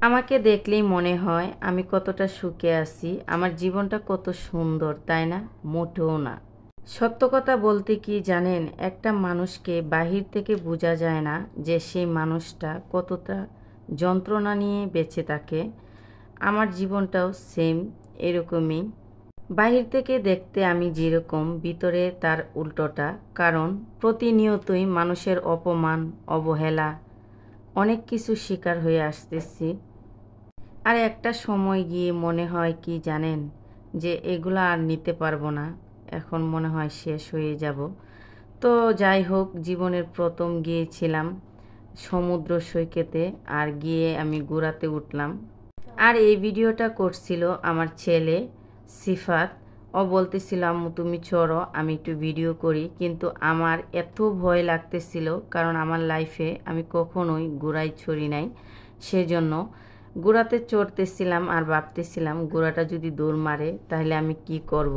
আমাকে দেখলেই মনে হয় আমি কতটা সুখে আছি, আমার জীবনটা কত সুন্দর, তাই না? মোটেও না। সত্য কথা বলতে কি জানেন, একটা মানুষকে বাহির থেকে বোঝা যায় না যে সেই মানুষটা কতটা যন্ত্রণা নিয়ে বেঁচে থাকে। আমার জীবনটাও সেম এরকমই। বাহির থেকে দেখতে আমি যেরকম, ভিতরে তার উল্টোটা। কারণ প্রতিনিয়তই মানুষের অপমান, অবহেলা, অনেক কিছু শিকার হয়ে আসতেছি। আর একটা সময় গিয়ে মনে হয় কি জানেন, যে এগুলো আর নিতে পারবো না, এখন মনে হয় শেষ হয়ে যাব। তো যাই হোক, জীবনের প্রথম গিয়েছিলাম সমুদ্র সৈকতে, আর গিয়ে আমি ঘোরাতে উঠলাম। আর এই ভিডিওটা করছিল আমার ছেলে সিফাত। ও বলতেছিল আম্মু তুমি চড়ো, আমি একটু ভিডিও করি। কিন্তু আমার এত ভয় লাগতেছিল, কারণ আমার লাইফে আমি কখনোই ঘোড়ায় চড়ি নাই। সেজন্য ঘোড়াতে চড়তেছিলাম আর ভাবতেছিলাম ঘোড়াটা যদি দৌড় মারে তাহলে আমি কি করব।